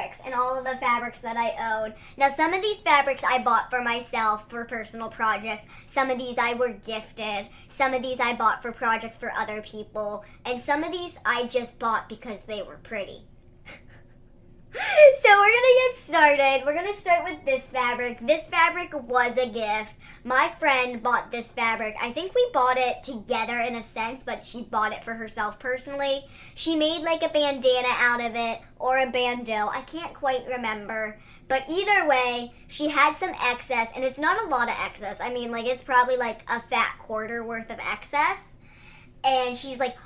fabrics and all of the fabrics that I own. Now, some of these fabrics I bought for myself for personal projects. Some of these I were gifted. Some of these I bought for projects for other people. And some of these I just bought because they were pretty. So we're gonna get started. We're gonna start with this fabric. This fabric was a gift. My friend bought this fabric. I think we bought it together in a sense, but she bought it for herself personally. She made like a bandana out of it, or a bandeau. I can't quite remember. But either way, she had some excess, and it's not a lot of excess. I mean, like, it's probably like a fat quarter worth of excess. And she's like,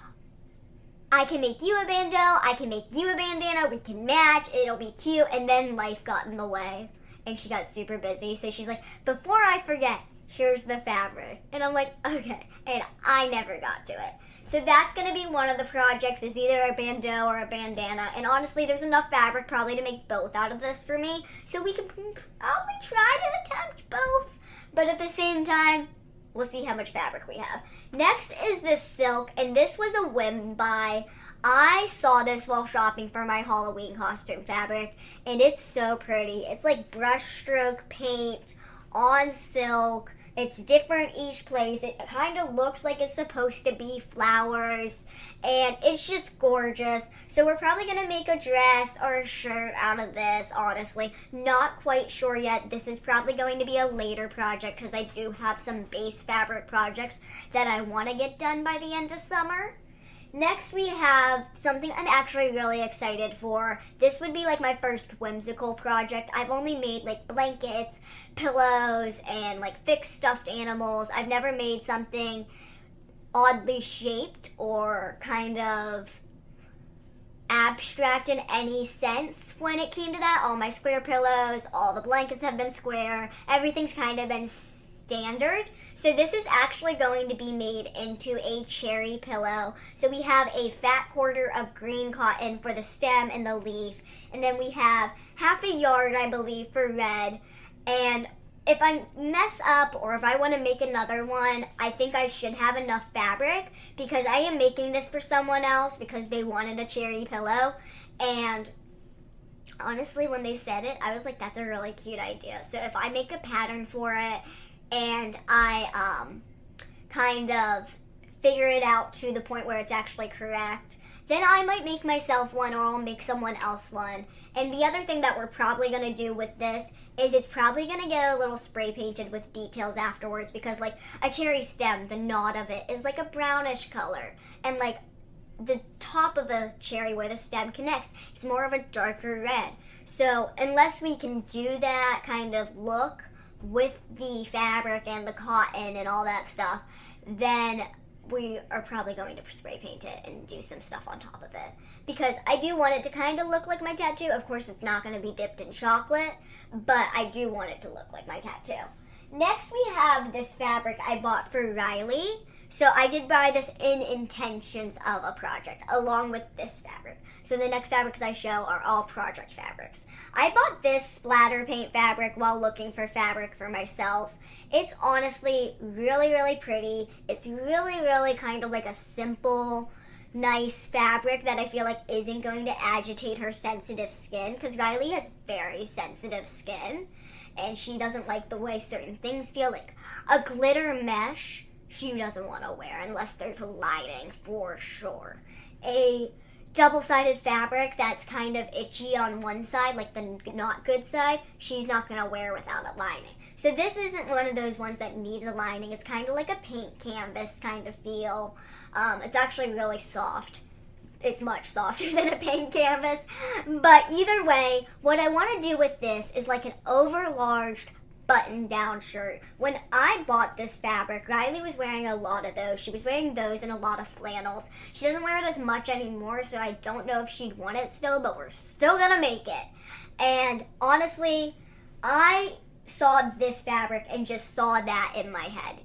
I can make you a bandeau, I can make you a bandana, we can match, it'll be cute. And then life got in the way and she got super busy. So she's like, before I forget, here's the fabric. And I'm like, okay. And I never got to it. So that's going to be one of the projects, is either a bandeau or a bandana. And honestly, there's enough fabric probably to make both out of this for me. So we can probably try to attempt both. But at the same time, we'll see how much fabric we have. Next is this silk, and this was a whim buy. I saw this while shopping for my Halloween costume fabric, and it's so pretty. It's like brushstroke paint on silk. It's different each place. It kind of looks like it's supposed to be flowers, and it's just gorgeous. So we're probably going to make a dress or a shirt out of this, honestly. Not quite sure yet. This is probably going to be a later project because I do have some base fabric projects that I want to get done by the end of summer. Next, we have something I'm actually really excited for. This would be like my first whimsical project. I've only made like blankets, pillows, and like fixed stuffed animals. I've never made something oddly shaped or kind of abstract in any sense when it came to that. All my square pillows, all the blankets have been square. Everything's kind of been standard. So this is actually going to be made into a cherry pillow. So we have a fat quarter of green cotton for the stem and the leaf. And then we have half a yard, I believe, for red. And if I mess up or if I want to make another one, I think I should have enough fabric because I am making this for someone else because they wanted a cherry pillow. And honestly, when they said it, I was like, that's a really cute idea. So if I make a pattern for it, and I kind of figure it out to the point where it's actually correct, then I might make myself one or I'll make someone else one. And the other thing that we're probably going to do with this is it's probably going to get a little spray painted with details afterwards because like a cherry stem, the knot of it is like a brownish color. And like the top of a cherry where the stem connects, it's more of a darker red. So unless we can do that kind of look with the fabric and the cotton and all that stuff, then we are probably going to spray paint it and do some stuff on top of it. Because I do want it to kind of look like my tattoo. Of course, it's not going to be dipped in chocolate, but I do want it to look like my tattoo. Next, we have this fabric I bought for Riley. So I did buy this in intentions of a project, along with this fabric. So the next fabrics I show are all project fabrics. I bought this splatter paint fabric while looking for fabric for myself. It's honestly really, really pretty. It's really, really kind of like a simple, nice fabric that I feel like isn't going to agitate her sensitive skin, because Riley has very sensitive skin, and she doesn't like the way certain things feel. Like a glitter mesh, she doesn't want to wear unless there's lining for sure. A double-sided fabric that's kind of itchy on one side, like the not good side, she's not going to wear without a lining. So this isn't one of those ones that needs a lining. It's kind of like a paint canvas kind of feel. It's actually really soft. It's much softer than a paint canvas. But either way, what I want to do with this is like an overlarged button-down shirt. When I bought this fabric, Riley was wearing a lot of those. She was wearing those and a lot of flannels. She doesn't wear it as much anymore, so I don't know if she'd want it still, but we're still gonna make it. And honestly, I saw this fabric and just saw that in my head.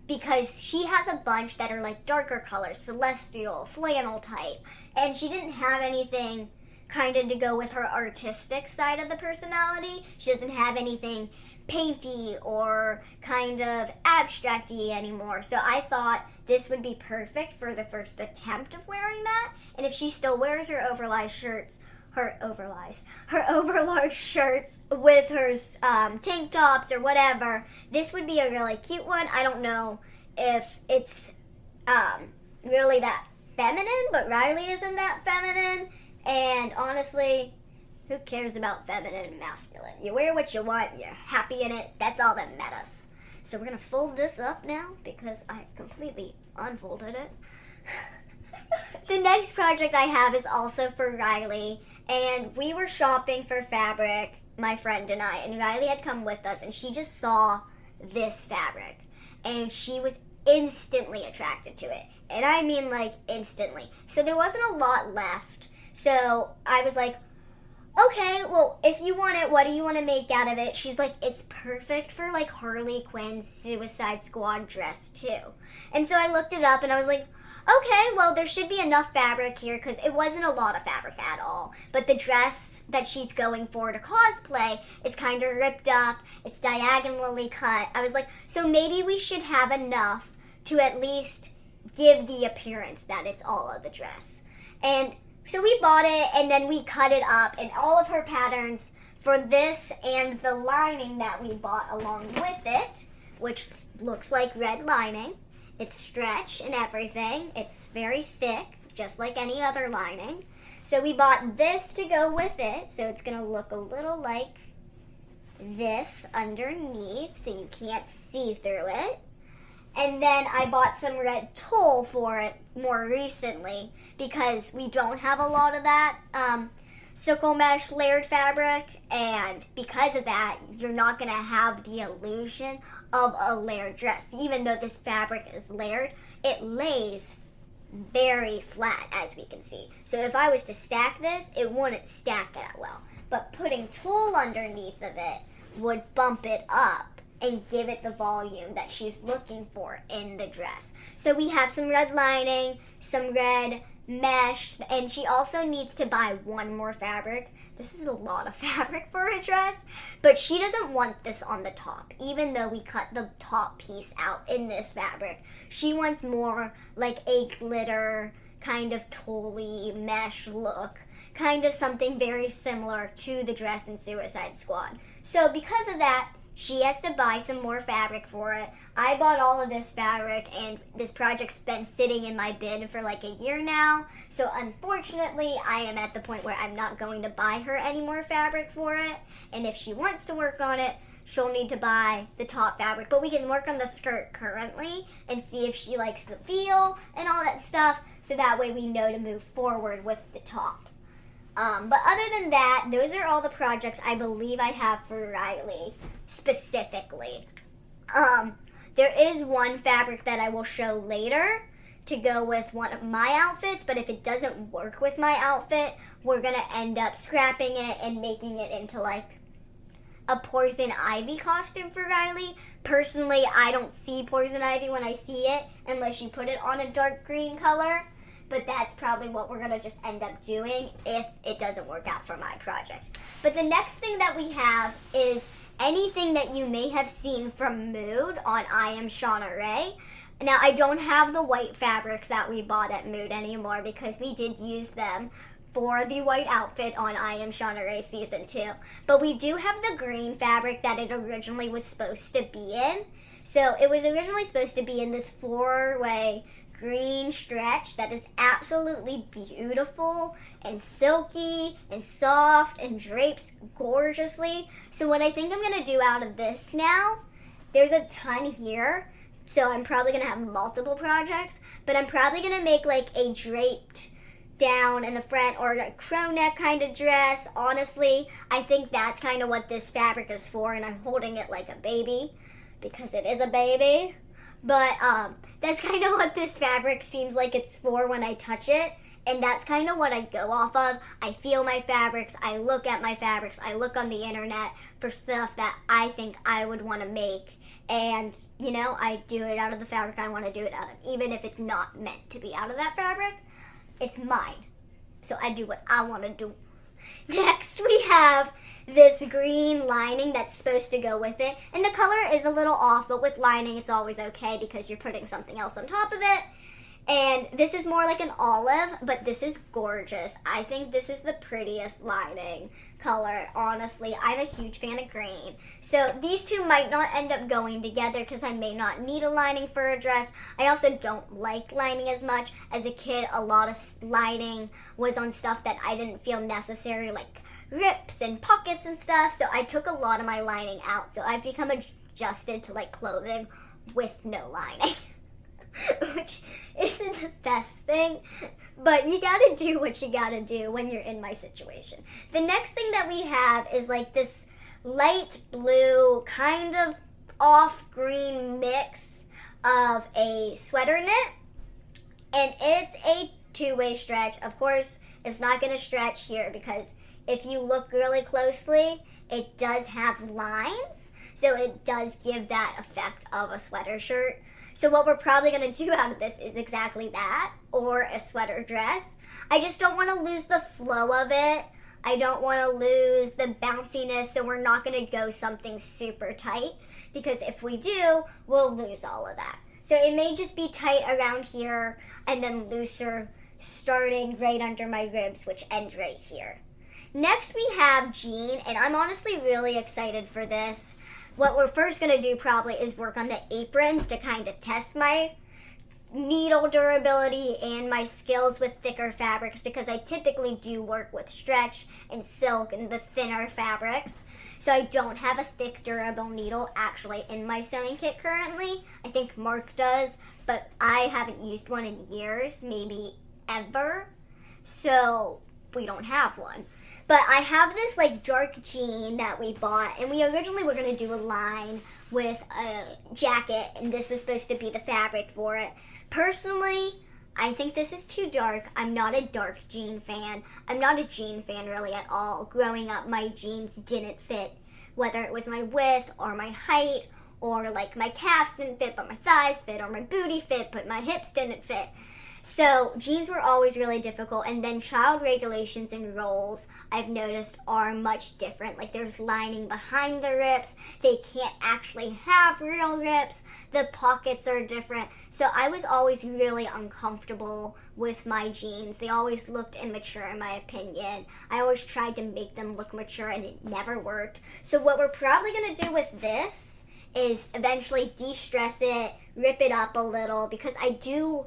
Because she has a bunch that are like darker colors, celestial, flannel type, and she didn't have anything kind of to go with her artistic side of the personality. She doesn't have anything painty or kind of abstract-y anymore. So I thought this would be perfect for the first attempt of wearing that. And if she still wears her oversized shirts, her overlarge shirts with her tank tops or whatever. This would be a really cute one. I don't know if it's really that feminine, but Riley isn't that feminine. And honestly, who cares about feminine and masculine? You wear what you want, you're happy in it, that's all that matters. So we're going to fold this up now because I completely unfolded it. The next project I have is also for Riley, and we were shopping for fabric, my friend and I, and Riley had come with us, and she just saw this fabric, and she was instantly attracted to it. And I mean like instantly. So there wasn't a lot left. So I was like, okay, well, if you want it, what do you want to make out of it? She's like, it's perfect for like Harley Quinn's Suicide Squad dress too. And so I looked it up and I was like, okay, well, there should be enough fabric here because it wasn't a lot of fabric at all. But the dress that she's going for to cosplay is kind of ripped up. It's diagonally cut. I was like, so maybe we should have enough to at least give the appearance that it's all of the dress. And so we bought it and then we cut it up, and all of her patterns for this and the lining that we bought along with it, which looks like red lining. It's stretch and everything. It's very thick, just like any other lining. So we bought this to go with it, so it's going to look a little like this underneath, so you can't see through it. And then I bought some red tulle for it more recently because we don't have a lot of that sickle mesh layered fabric, and because of that, you're not going to have the illusion of a layered dress. Even though this fabric is layered, it lays very flat, as we can see. So if I was to stack this, it wouldn't stack that well. But putting tulle underneath of it would bump it up and give it the volume that she's looking for in the dress. So we have some red lining, some red mesh, and she also needs to buy one more fabric. This is a lot of fabric for a dress, but she doesn't want this on the top, even though we cut the top piece out in this fabric. She wants more like a glitter kind of tulle mesh look, kind of something very similar to the dress in Suicide Squad. So because of that, she has to buy some more fabric for it. I bought all of this fabric, and this project's been sitting in my bin for like a year now. So unfortunately, I am at the point where I'm not going to buy her any more fabric for it. And if she wants to work on it, she'll need to buy the top fabric. But we can work on the skirt currently and see if she likes the feel and all that stuff. So that way we know to move forward with the top. But other than that, those are all the projects I believe I have for Riley specifically. There is one fabric that I will show later to go with one of my outfits, but if it doesn't work with my outfit, we're going to end up scrapping it and making it into like a Poison Ivy costume for Riley. Personally, I don't see Poison Ivy when I see it unless you put it on a dark green color. But that's probably what we're going to just end up doing if it doesn't work out for my project. But the next thing that we have is anything that you may have seen from Mood on I Am Shauna Rae. Now, I don't have the white fabrics that we bought at Mood anymore because we did use them for the white outfit on I Am Shauna Rae Season 2. But we do have the green fabric that it originally was supposed to be in. So it was originally supposed to be in this 4-way green stretch that is absolutely beautiful and silky and soft and drapes gorgeously. So what I think I'm going to do out of this now, there's a ton here, so I'm probably going to have multiple projects, but I'm probably going to make like a draped down in the front or a crow neck kind of dress. Honestly, I think that's kind of what this fabric is for, and I'm holding it like a baby because it is a baby. But that's kind of what this fabric seems like it's for when I touch it. And that's kind of what I go off of. I feel my fabrics. I look at my fabrics. I look on the internet for stuff that I think I would want to make. And, you know, I do it out of the fabric I want to do it out of. Even if it's not meant to be out of that fabric, it's mine. So I do what I want to do. Next we have this green lining that's supposed to go with it. And the color is a little off, but with lining it's always okay because you're putting something else on top of it. And this is more like an olive, but this is gorgeous. I think this is the prettiest lining color, honestly. I'm a huge fan of green. So these two might not end up going together because I may not need a lining for a dress. I also don't like lining as much. As a kid, a lot of lining was on stuff that I didn't feel necessary, like rips and pockets and stuff. So I took a lot of my lining out. So I've become adjusted to like clothing with no lining. Which isn't the best thing, but you gotta do what you gotta do when you're in my situation. The next thing that we have is like this light blue, kind of off green mix of a sweater knit, and it's a two-way stretch. Of course, it's not gonna stretch here because if you look really closely, it does have lines, so it does give that effect of a sweater shirt. So what we're probably going to do out of this is exactly that, or a sweater dress. I just don't want to lose the flow of it. I don't want to lose the bounciness, so we're not going to go something super tight, because if we do, we'll lose all of that. So it may just be tight around here, and then looser starting right under my ribs, which end right here. Next we have jean, and I'm honestly really excited for this. What we're first going to do probably is work on the aprons to kind of test my needle durability and my skills with thicker fabrics, because I typically do work with stretch and silk and the thinner fabrics. So I don't have a thick durable needle actually in my sewing kit currently. I think Mark does, but I haven't used one in years, maybe ever. So we don't have one. But I have this like dark jean that we bought, and we originally were going to do a line with a jacket, and this was supposed to be the fabric for it. Personally, I think this is too dark. I'm not a dark jean fan. I'm not a jean fan really at all. Growing up, my jeans didn't fit, whether it was my width or my height, or like my calves didn't fit but my thighs fit, or my booty fit but my hips didn't fit. So jeans were always really difficult, and then child regulations and rolls I've noticed are much different. Like there's lining behind the rips, they can't actually have real rips, the pockets are different. So I was always really uncomfortable with my jeans. They always looked immature in my opinion. I always tried to make them look mature and it never worked. So what we're probably going to do with this is eventually de-stress it, rip it up a little, because I do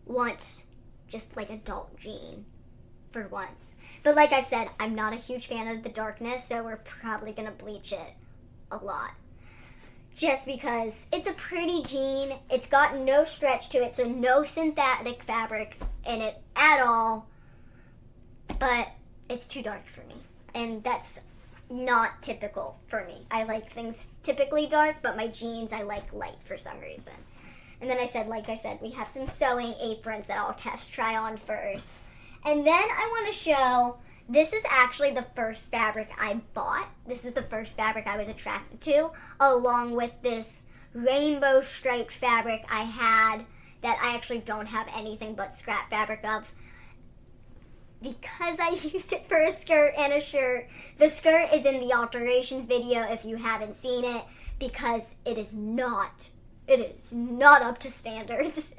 want just like adult jean for once. But like I said, I'm not a huge fan of the darkness, so we're probably going to bleach it a lot. Just because it's a pretty jean, it's got no stretch to it, so no synthetic fabric in it at all, but it's too dark for me. And that's not typical for me. I like things typically dark, but my jeans I like light for some reason. And then like I said, we have some sewing aprons that I'll test try on first. And then I want to show, this is actually the first fabric I bought. This is the first fabric I was attracted to, along with this rainbow striped fabric I had that I actually don't have anything but scrap fabric of, because I used it for a skirt and a shirt. The skirt is in the alterations video if you haven't seen it, because it is not up to standards.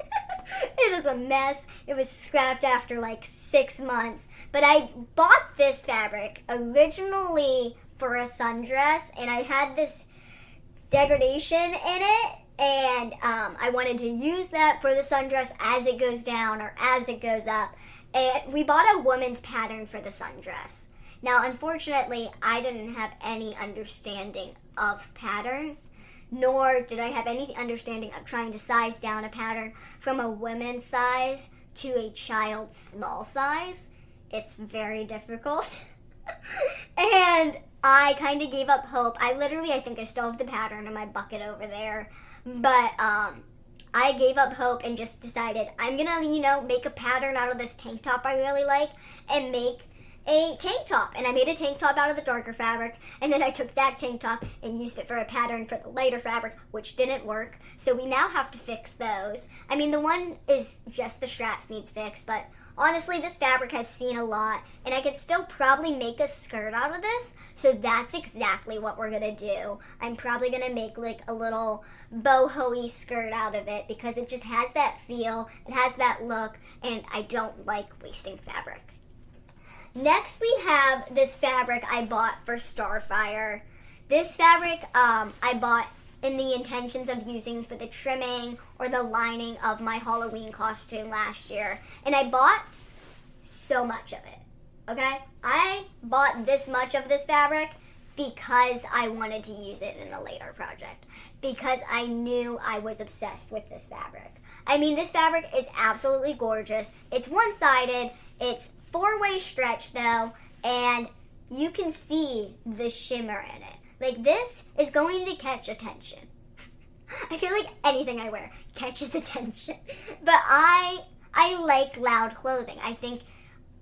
It is a mess. It was scrapped after like 6 months. But I bought this fabric originally for a sundress, and I had this degradation in it, and I wanted to use that for the sundress as it goes down or as it goes up. And we bought a woman's pattern for the sundress. Now, unfortunately, I didn't have any understanding of patterns, nor did I have any understanding of trying to size down a pattern from a women's size to a child's small size. It's very difficult. And I kind of gave up hope. I think I still have the pattern in my bucket over there. But I gave up hope and just decided I'm going to, make a pattern out of this tank top I really like and make a tank top. And I made a tank top out of the darker fabric, and then I took that tank top and used it for a pattern for the lighter fabric, which didn't work. So we now have to fix those. I mean, the one is just the straps needs fixed, but honestly, this fabric has seen a lot, and I could still probably make a skirt out of this, so that's exactly what we're gonna do. I'm probably gonna make like a little boho-y skirt out of it because it just has that feel, it has that look, and I don't like wasting fabric. Next we have this fabric I bought for Starfire. This fabric I bought in the intentions of using for the trimming or the lining of my Halloween costume last year. And I bought so much of it, okay? I bought this much of this fabric because I wanted to use it in a later project, because I knew I was obsessed with this fabric. I mean, this fabric is absolutely gorgeous. It's one-sided, it's 4-way stretch though, and you can see the shimmer in it. Like, this is going to catch attention. I feel like anything I wear catches attention. But I like loud clothing. I think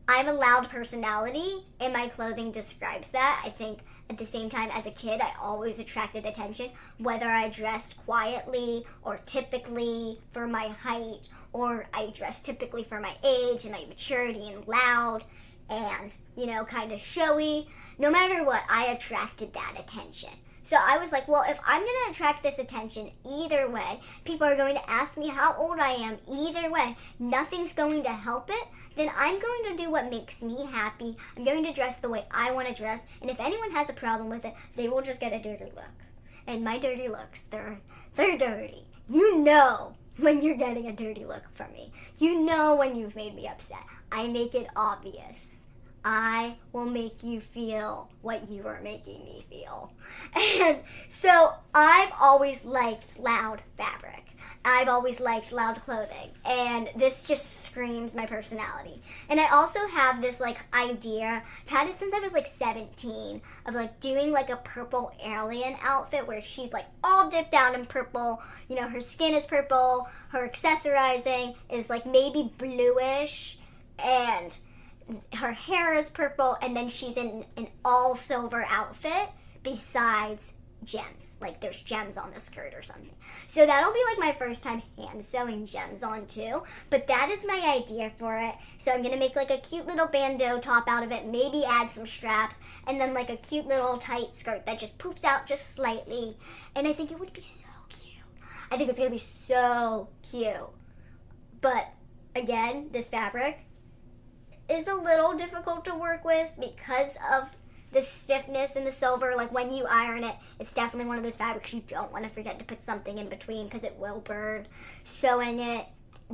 I'm a loud personality, and my clothing describes that. I think at the same time, as a kid, I always attracted attention, whether I dressed quietly or typically for my height, or I dressed typically for my age and my maturity and loud and, you know, kind of showy. No matter what, I attracted that attention. So I was like, well, if I'm going to attract this attention either way, people are going to ask me how old I am either way, nothing's going to help it, then I'm going to do what makes me happy. I'm going to dress the way I want to dress, and if anyone has a problem with it, they will just get a dirty look. And my dirty looks, they're dirty. You know when you're getting a dirty look from me. You know when you've made me upset. I make it obvious. I will make you feel what you are making me feel. And so I've always liked loud fabric. I've always liked loud clothing. And this just screams my personality. And I also have this like idea, I've had it since I was like 17, of like doing like a purple alien outfit where she's like all dipped out in purple. You know, her skin is purple, her accessorizing is like maybe bluish, and her hair is purple, and then she's in an all silver outfit besides gems. Like there's gems on the skirt or something. So that'll be like my first time hand sewing gems on too. But that is my idea for it. So I'm going to make like a cute little bandeau top out of it, maybe add some straps, and then like a cute little tight skirt that just poofs out just slightly. And I think it would be so cute. I think it's going to be so cute. But again, this fabric is a little difficult to work with because of the stiffness in the silver. Like when you iron it, it's definitely one of those fabrics you don't want to forget to put something in between because it will burn. Sewing it,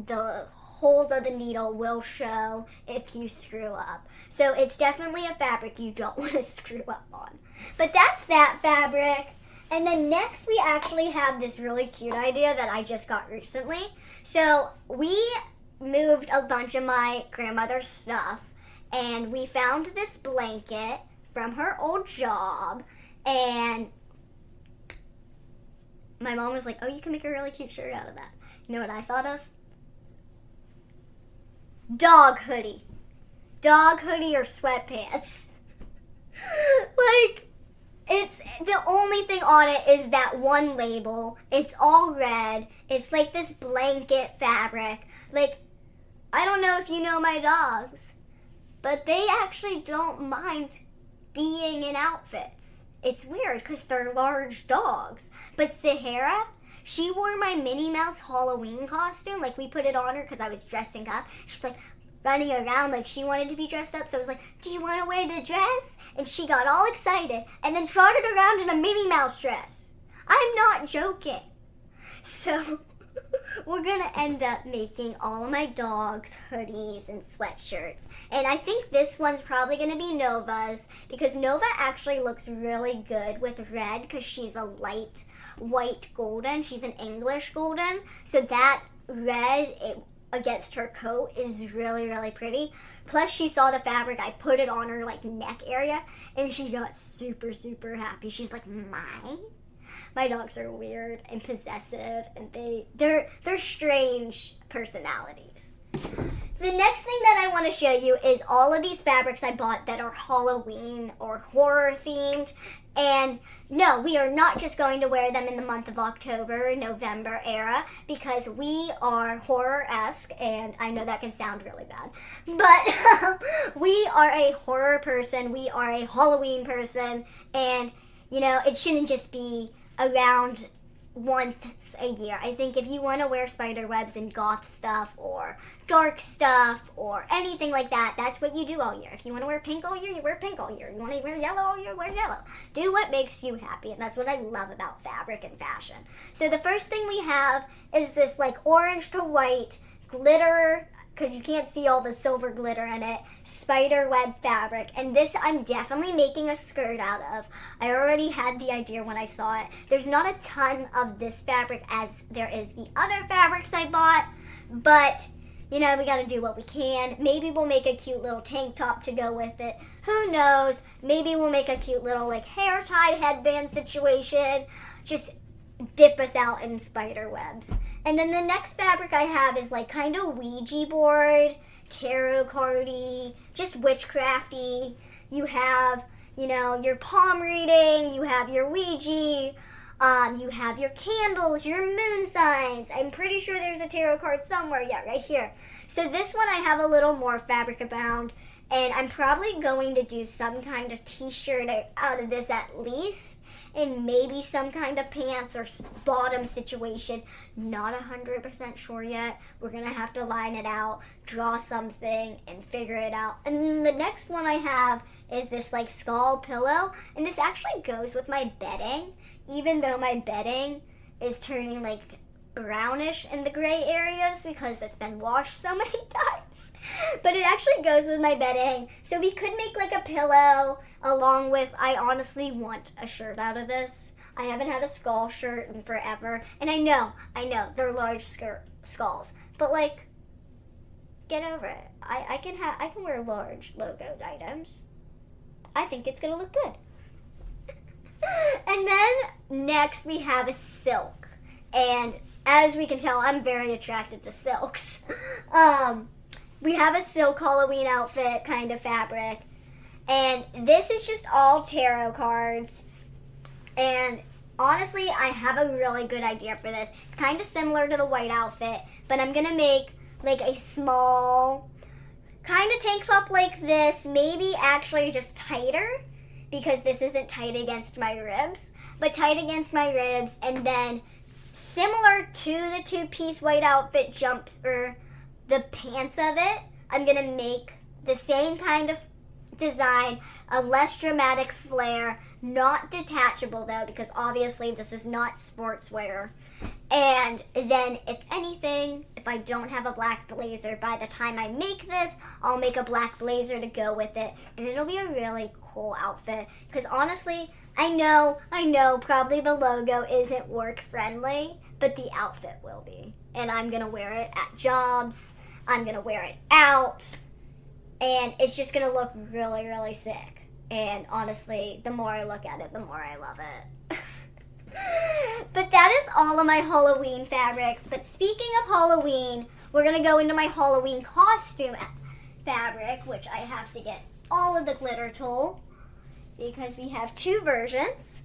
the holes of the needle will show if you screw up. So it's definitely a fabric you don't want to screw up on. But that's that fabric. And then next we actually have this really cute idea that I just got recently. So we moved a bunch of my grandmother's stuff, and we found this blanket from her old job, and my mom was like, oh, you can make a really cute shirt out of that. You know what I thought of? Dog hoodie or sweatpants. Like, it's the only thing on it is that one label. It's all red. It's like this blanket fabric. Like, I don't know if you know my dogs, but they actually don't mind being in outfits. It's weird because they're large dogs. But Sahara, she wore my Minnie Mouse Halloween costume. Like, we put it on her because I was dressing up. She's like running around like she wanted to be dressed up. So I was like, do you want to wear the dress? And she got all excited and then trotted around in a Minnie Mouse dress. I'm not joking. So we're going to end up making all of my dogs hoodies and sweatshirts. And I think this one's probably going to be Nova's because Nova actually looks really good with red because she's a light white golden. She's an English golden. So that red against her coat is really, really pretty. Plus she saw the fabric. I put it on her like neck area and she got super, super happy. She's like, my dogs are weird and possessive, and they're strange personalities. The next thing that I want to show you is all of these fabrics I bought that are Halloween or horror themed, And no, we are not just going to wear them in the month of October, November era, because we are horror-esque, and I know that can sound really bad, but we are a horror person, we are a Halloween person, and, you know, it shouldn't just be around once a year. I think if you want to wear spider webs and goth stuff or dark stuff or anything like that, that's what you do all year. If you want to wear pink all year, you wear pink all year. You want to wear yellow all year, wear yellow. Do what makes you happy, and that's what I love about fabric and fashion. So the first thing we have is this like orange to white glitter, because you can't see all the silver glitter in it, spider web fabric. And this I'm definitely making a skirt out of. I already had the idea when I saw it. There's not a ton of this fabric as there is the other fabrics I bought, but you know, we gotta do what we can. Maybe we'll make a cute little tank top to go with it. Who knows? Maybe we'll make a cute little like hair tie headband situation. Just dip us out in spider webs. And then the next fabric I have is like kind of Ouija board, tarot cardy, just witchcrafty. You have, you know, your palm reading, you have your Ouija, you have your candles, your moon signs. I'm pretty sure there's a tarot card somewhere. Yeah, right here. So this one I have a little more fabric abound, and I'm probably going to do some kind of t-shirt out of this at least, and maybe some kind of pants or bottom situation. Not 100% sure yet. We're going to have to line it out, draw something, and figure it out. And then the next one I have is this like skull pillow, and this actually goes with my bedding, even though my bedding is turning like brownish in the gray areas because it's been washed so many times. But it actually goes with my bedding. So we could make like a pillow along with, I honestly want a shirt out of this. I haven't had a skull shirt in forever. And I know, they're large skulls. But like, get over it. I can wear large logoed items. I think it's gonna look good. And then next we have a silk. And as we can tell, I'm very attracted to silks. We have a silk Halloween outfit kind of fabric. And this is just all tarot cards. And honestly, I have a really good idea for this. It's kind of similar to the white outfit, but I'm going to make like a small kind of tank top like this, maybe actually just tighter, because this isn't tight against my ribs, but tight against my ribs, and then similar to the two-piece white outfit jumper, the pants of it, I'm going to make the same kind of design, a less dramatic flare, not detachable though, because obviously this is not sportswear. And then if anything, if I don't have a black blazer by the time I make this, I'll make a black blazer to go with it, and it'll be a really cool outfit, because honestly, I know, probably the logo isn't work friendly, but the outfit will be. And I'm going to wear it at jobs, I'm going to wear it out, and it's just going to look really, really sick. And honestly, the more I look at it, the more I love it. But that is all of my Halloween fabrics. But speaking of Halloween, we're going to go into my Halloween costume fabric, which I have to get all of the glitter tool, because we have two versions.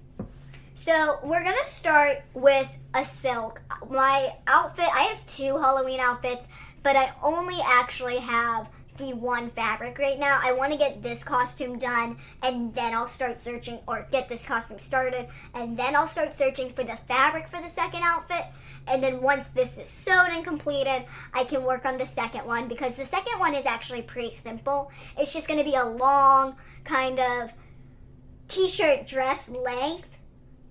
So we're going to start with a silk. My outfit, I have two Halloween outfits, but I only actually have the one fabric right now. I want to get this costume done, and then I'll start searching, or get this costume started, and then I'll start searching for the fabric for the second outfit. And then once this is sewed and completed, I can work on the second one, because the second one is actually pretty simple. It's just going to be a long kind of t-shirt dress length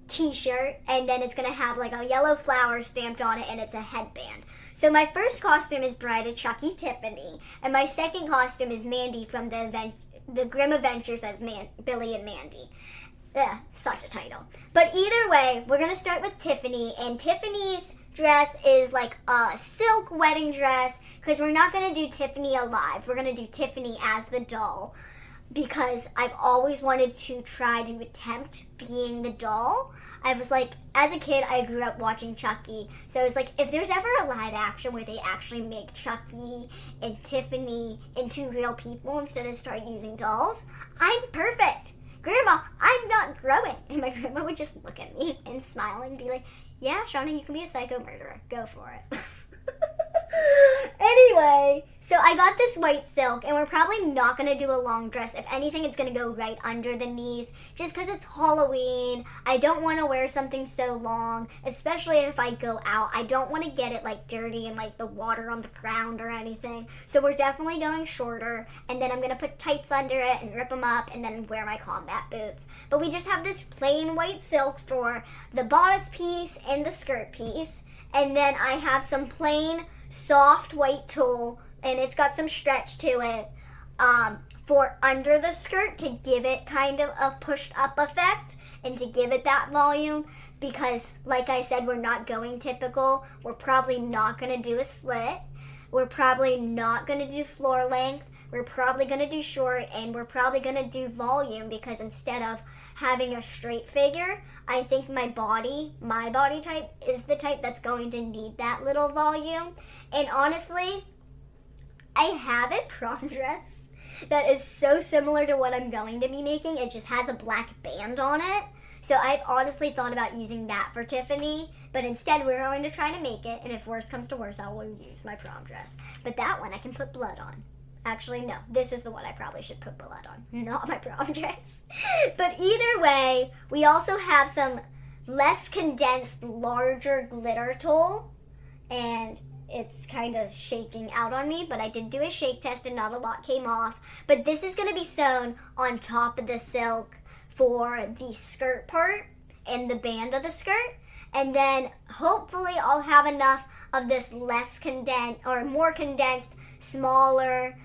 t-shirt, and then it's going to have like a yellow flower stamped on it, and it's a headband. So my first costume is Bride of Chucky Tiffany, and my second costume is Mandy from the Grim Adventures of Billy and Mandy. Such a title. But either way, we're going to start with Tiffany, and Tiffany's dress is like a silk wedding dress, because we're not going to do Tiffany alive. We're going to do Tiffany as the doll, because I've always wanted to try to attempt being the doll. I was like, as a kid, I grew up watching Chucky. So I was like, if there's ever a live action where they actually make Chucky and Tiffany into real people instead of start using dolls, I'm perfect. Grandma, I'm not growing. And my grandma would just look at me and smile and be like, yeah, Shauna, you can be a psycho murderer. Go for it. Anyway, so I got this white silk, and we're probably not going to do a long dress. If anything, it's going to go right under the knees, just because it's Halloween. I don't want to wear something so long, especially if I go out. I don't want to get it, like, dirty and, like, the water on the ground or anything. So we're definitely going shorter, and then I'm going to put tights under it and rip them up, and then wear my combat boots. But we just have this plain white silk for the bodice piece and the skirt piece, and then I have some plain soft white tulle, and it's got some stretch to it for under the skirt to give it kind of a pushed up effect and to give it that volume, because like I said, we're not going typical. We're probably not going to do a slit. We're probably not going to do floor length. We're probably going to do short, and we're probably going to do volume, because instead of having a straight figure, I think my body type is the type that's going to need that little volume. And honestly, I have a prom dress that is so similar to what I'm going to be making. It just has a black band on it. So I've honestly thought about using that for Tiffany, but instead we're going to try to make it, and if worse comes to worse, I will use my prom dress. But that one I can put blood on. Actually, no, this is the one I probably should put blood on, not my prom dress. But either way, we also have some less condensed, larger glitter tulle, and it's kind of shaking out on me, but I did do a shake test and not a lot came off. But this is going to be sewn on top of the silk for the skirt part and the band of the skirt. And then hopefully I'll have enough of this less condensed or more condensed, smaller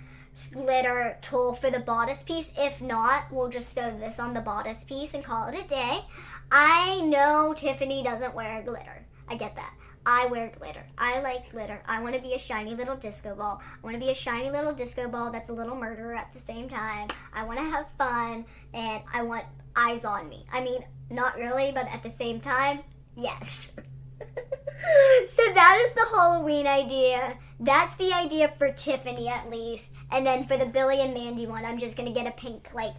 glitter tulle for the bodice piece. If not, we'll just sew this on the bodice piece and call it a day. I know Tiffany doesn't wear glitter. I get that. I wear glitter. I like glitter. I want to be a shiny little disco ball. I want to be a shiny little disco ball that's a little murderer at the same time. I want to have fun, and I want eyes on me. I mean, not really, but at the same time, yes. So that is the Halloween idea. That's the idea for Tiffany, at least. And then for the Billy and Mandy one, I'm just going to get a pink, like,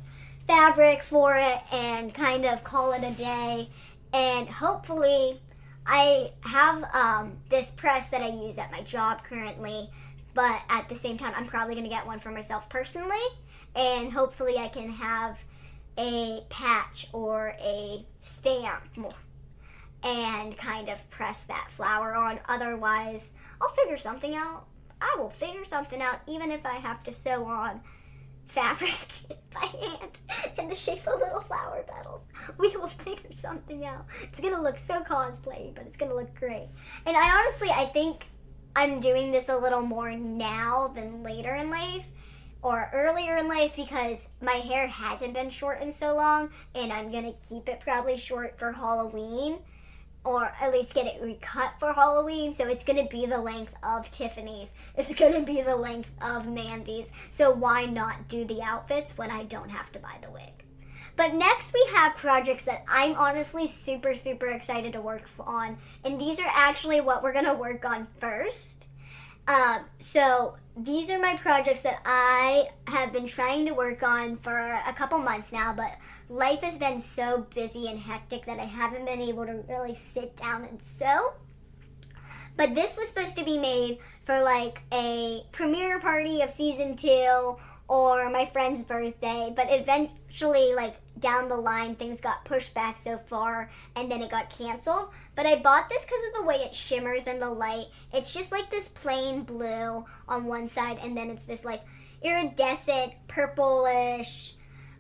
fabric for it and kind of call it a day. And hopefully I have this press that I use at my job currently, but at the same time, I'm probably going to get one for myself personally, and hopefully I can have a patch or a stamp and kind of press that flower on. Otherwise, I'll figure something out. I will figure something out, even if I have to sew on fabric by hand in the shape of little flower petals. We will figure something out. It's going to look so cosplay, but it's going to look great. And I think I'm doing this a little more now than later in life or earlier in life, because my hair hasn't been short in so long, and I'm going to keep it probably short for Halloween, or at least get it recut for Halloween. So it's going to be the length of Tiffany's. It's going to be the length of Mandy's. So why not do the outfits when I don't have to buy the wig? But next we have projects that I'm honestly super, super excited to work on. And these are actually what we're going to work on first. So these are my projects that I have been trying to work on for a couple months now, but life has been so busy and hectic that I haven't been able to really sit down and sew. But this was supposed to be made for like a premiere party of season 2 or my friend's birthday, but eventually, like, down the line, things got pushed back so far, and then it got canceled. But I bought this because of the way it shimmers in the light. It's just like this plain blue on one side, and then it's this, like, iridescent, purplish,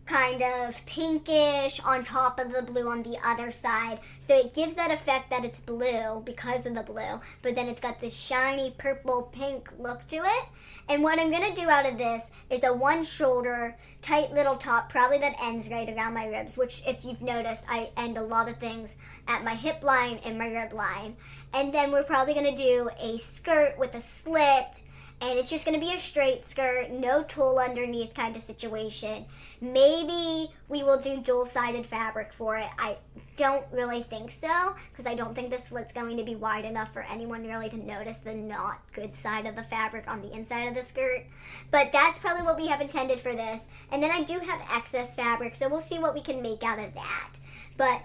kind of pinkish on top of the blue on the other side. So it gives that effect that it's blue because of the blue, but then it's got this shiny purple pink look to it. And what I'm going to do out of this is a one shoulder, tight little top, probably that ends right around my ribs, which if you've noticed, I end a lot of things at my hip line and my rib line. And then we're probably going to do a skirt with a slit and it's just going to be a straight skirt, no tulle underneath kind of situation. Maybe we will do dual-sided fabric for it. I don't really think so, because I don't think the slit's going to be wide enough for anyone really to notice the not good side of the fabric on the inside of the skirt. But that's probably what we have intended for this. And then I do have excess fabric, so we'll see what we can make out of that. But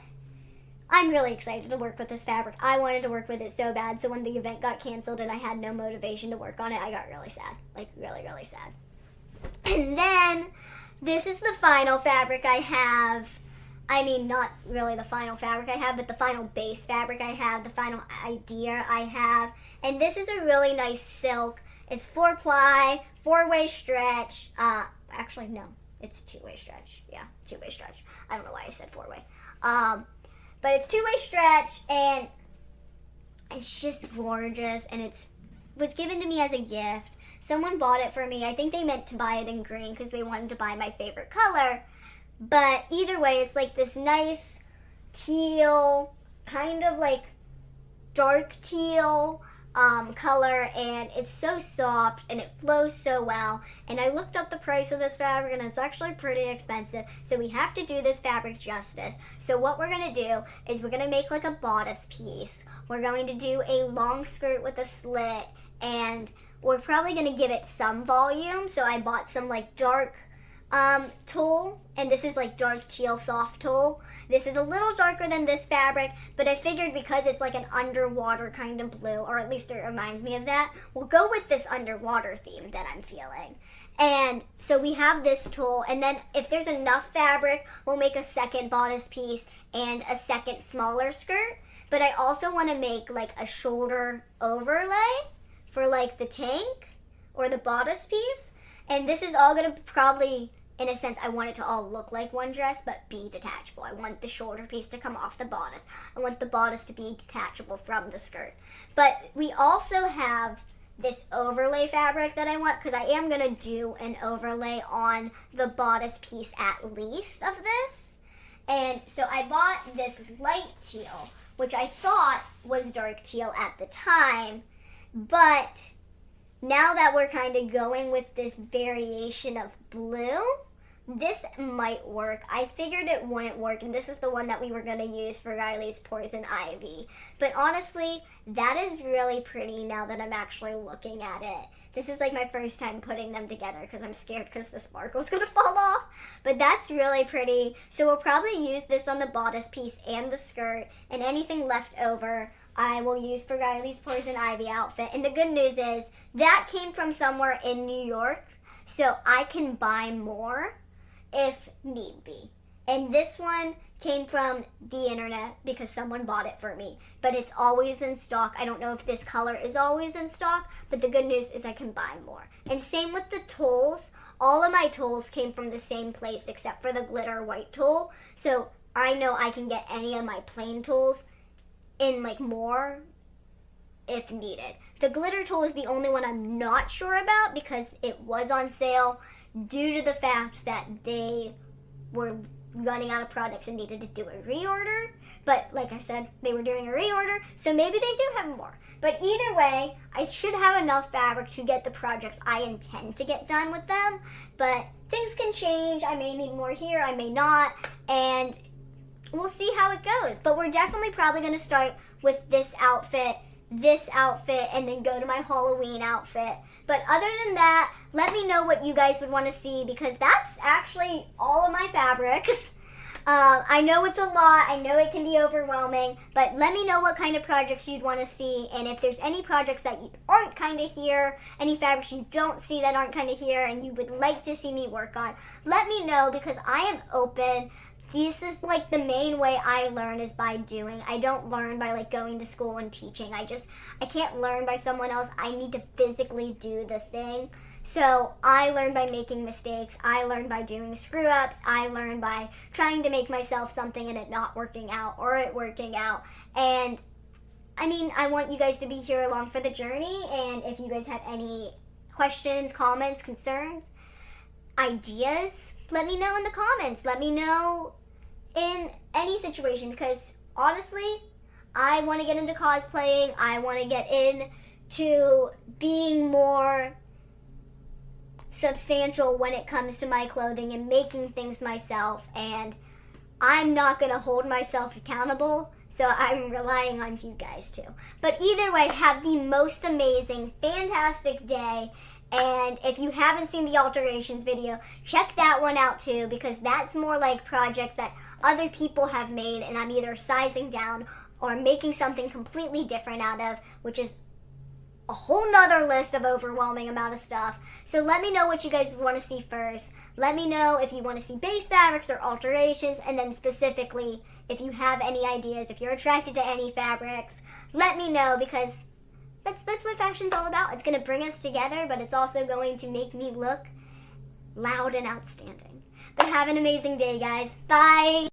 I'm really excited to work with this fabric. I wanted to work with it so bad, so when the event got canceled and I had no motivation to work on it, I got really sad. Like, really, really sad. And then, this is the final fabric I have. I mean, not really the final fabric I have, but the final base fabric I have, the final idea I have. And this is a really nice silk. It's 4-ply, 4-way stretch. Actually, no. It's 2-way stretch. Yeah, 2-way stretch. I don't know why I said 4-way. But it's 2-way stretch, and it's just gorgeous, and it was given to me as a gift. Someone bought it for me. I think they meant to buy it in green because they wanted to buy my favorite color. But either way, it's like this nice teal, kind of like dark teal color, and it's so soft and it flows so well. And I looked up the price of this fabric, and it's actually pretty expensive, so we have to do this fabric justice. So what we're going to do is we're going to make like a bodice piece. We're going to do a long skirt with a slit, and we're probably going to give it some volume. So I bought some like dark tulle, and this is like dark teal soft tulle. This is a little darker than this fabric, but I figured because it's like an underwater kind of blue, or at least it reminds me of that, we'll go with this underwater theme that I'm feeling. And so we have this tulle, and then if there's enough fabric, we'll make a second bodice piece and a second smaller skirt. But I also want to make like a shoulder overlay for like the tank or the bodice piece. And this is all going to probably, in a sense, I want it to all look like one dress, but be detachable. I want the shoulder piece to come off the bodice. I want the bodice to be detachable from the skirt. But we also have this overlay fabric that I want, because I am going to do an overlay on the bodice piece at least of this. And so I bought this light teal, which I thought was dark teal at the time, but now that we're kind of going with this variation of blue, this might work. I figured it wouldn't work, and this is the one that we were going to use for Riley's Poison Ivy. But honestly, that is really pretty now that I'm actually looking at it. This is like my first time putting them together because I'm scared because the sparkle's going to fall off. But that's really pretty. So we'll probably use this on the bodice piece and the skirt, and anything left over I will use for Riley's Poison Ivy outfit. And the good news is that came from somewhere in New York, so I can buy more if need be. And this one came from the internet because someone bought it for me. But it's always in stock. I don't know if this color is always in stock, but the good news is I can buy more. And same with the tulles. All of my tulles came from the same place except for the glitter white tulle. So I know I can get any of my plain tulles in like more if needed. The glitter tulle is the only one I'm not sure about because it was on sale due to the fact that they were running out of products and needed to do a reorder. But like I said, they were doing a reorder, so maybe they do have more. But either way, I should have enough fabric to get the projects I intend to get done with them. But things can change. I may need more here, I may not, and we'll see how it goes. But we're definitely probably going to start with this outfit, and then go to my Halloween outfit. But other than that, let me know what you guys would want to see, because that's actually all of my fabrics. I know it's a lot. I know it can be overwhelming, but let me know what kind of projects you'd want to see, and if there's any projects that aren't kind of here, any fabrics you don't see that aren't kind of here and you would like to see me work on, let me know, because I am open. This is like the main way I learn is by doing. I don't learn by like going to school and teaching. I can't learn by someone else. I need to physically do the thing. So I learn by making mistakes. I learn by doing screw ups. I learn by trying to make myself something and it not working out or it working out. And I mean, I want you guys to be here along for the journey. And if you guys have any questions, comments, concerns, ideas, let me know in the comments. Let me know in any situation, because honestly, I want to get into cosplaying. I want to get into being more substantial when it comes to my clothing and making things myself, and I'm not going to hold myself accountable, so I'm relying on you guys too. But either way, have the most amazing, fantastic day. And if you haven't seen the alterations video, check that one out too, because that's more like projects that other people have made and I'm either sizing down or making something completely different out of, which is a whole nother list of overwhelming amount of stuff. So let me know what you guys would want to see first. Let me know if you want to see base fabrics or alterations, and then specifically if you have any ideas, if you're attracted to any fabrics, let me know, because that's what fashion's all about. It's going to bring us together, but it's also going to make me look loud and outstanding. But have an amazing day, guys. Bye!